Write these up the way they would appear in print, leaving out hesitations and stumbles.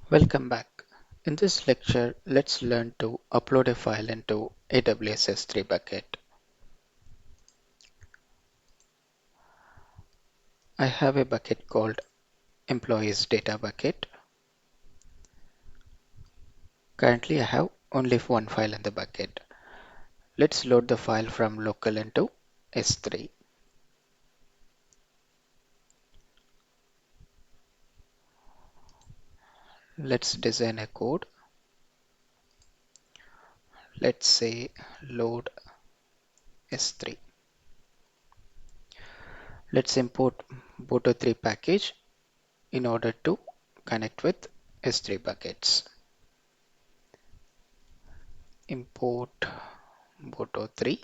Welcome back. In this lecture, let's learn to upload a file into AWS S3 bucket. I have a bucket called Employees Data Bucket. Currently, I have only one file in the bucket. Let's load the file from local into S3. Let's design a code. Let's say load S3. Let's import Boto3 package in order to connect with S3 buckets. Import Boto3.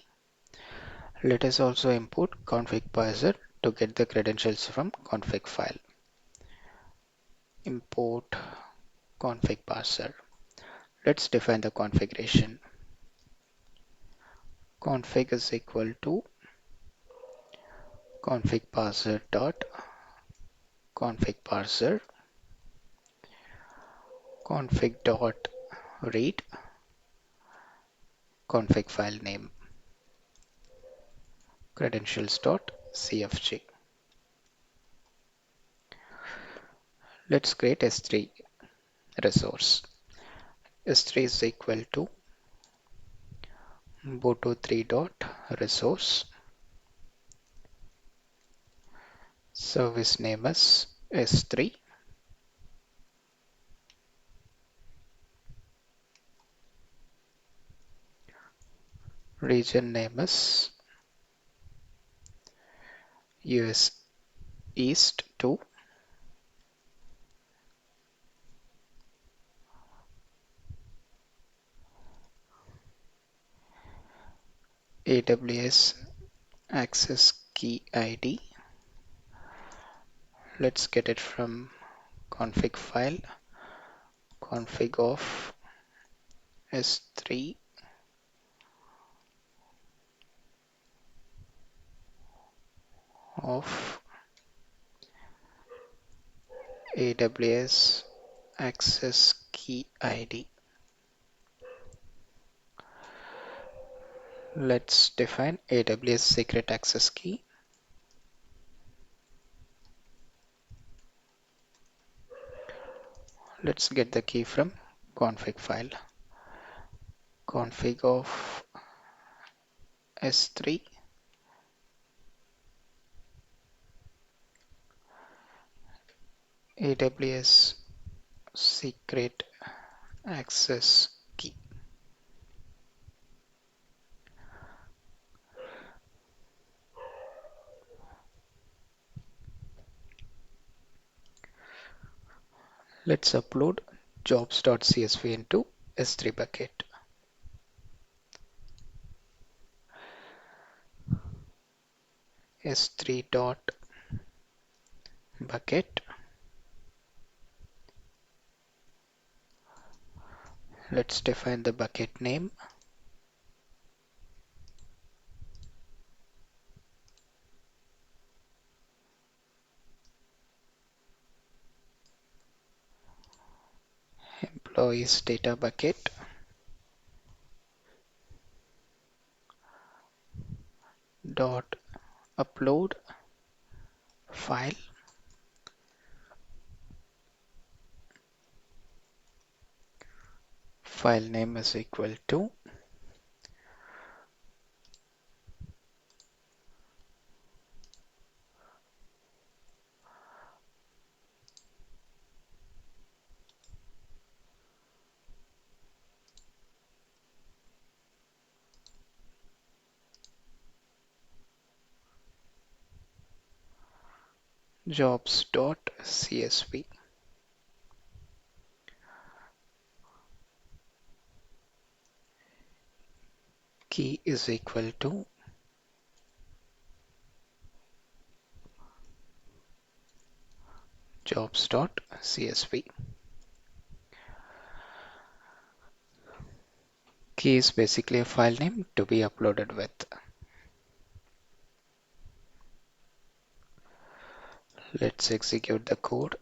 Let us also import config parser to get the credentials from config file. Import config parser. Let's define the configuration. Config is equal to config parser dot config parser config dot read config file name credentials dot cfg. Let's create S3 resource. S3 is equal to boto3 dot resource. Service name is S3. Region name is US East 2. AWS access key ID. Let's get it from config file, config of S3 of AWS access key ID. Let's define AWS secret access key. Let's get the key from config file. Config of S3 AWS secret access key. Let's upload jobs.csv into S3 bucket. S3 dot bucket. Let's define the bucket name. Employees data bucket dot upload file. File name is equal to jobs.csv. Key is equal to jobs.csv. Key is basically a file name to be uploaded with. Let's execute the code.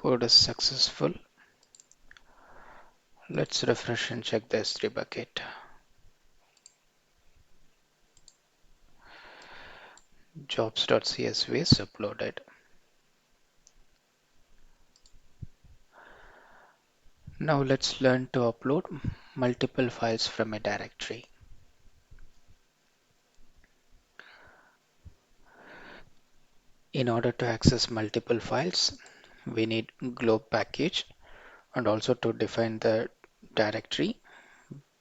Code is successful. Let's refresh and check the S3 bucket. Jobs.csv is uploaded. Now let's learn to upload multiple files from a directory. In order to access multiple files, we need globe package, and also to define the directory,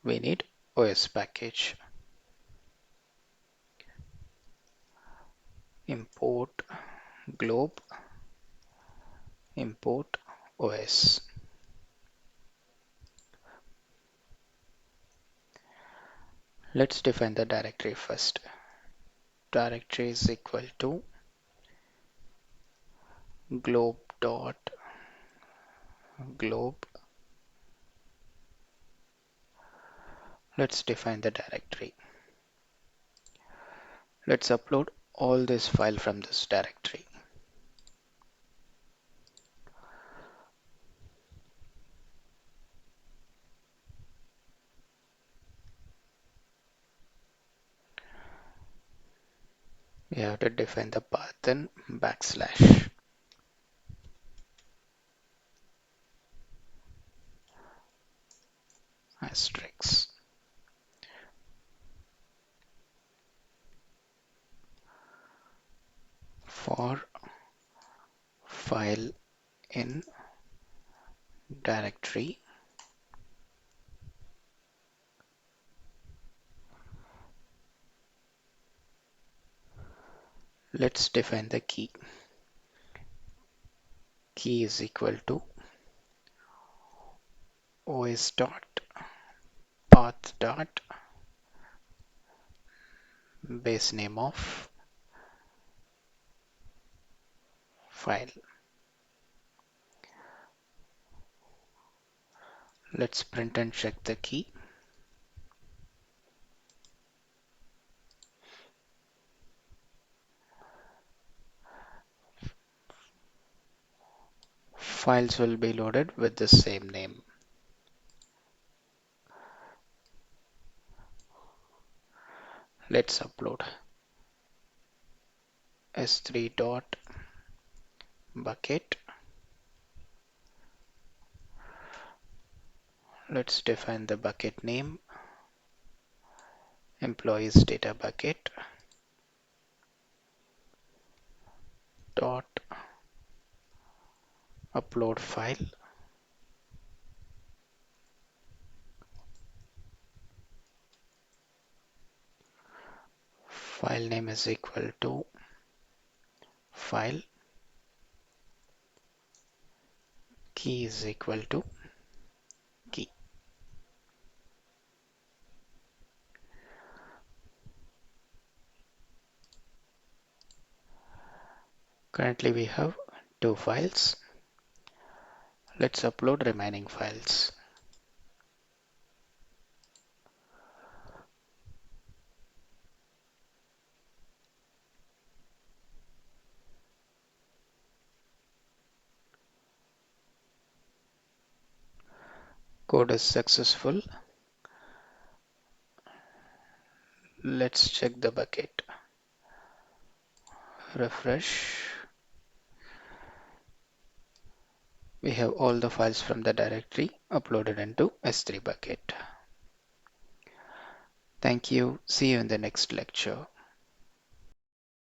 we need OS package. Import globe, import OS. Let's define the directory first. Directory is equal to globe dot globe. Let's define the directory. Let's upload all this file from this directory. We have to define the path and backslash. Asterisk. For file in directory, let's define the key. Key is equal to os dot path dot base name of file. Let's print and check the key. Files will be loaded with the same name. Let's upload s3 dot bucket. Let's define the bucket name, employees data bucket dot upload file. File name is equal to file. Key is equal to key. Currently we have two files. Let's upload remaining files. Code is successful. Let's check the bucket. Refresh. We have all the files from the directory uploaded into S3 bucket. Thank you. See you in the next lecture.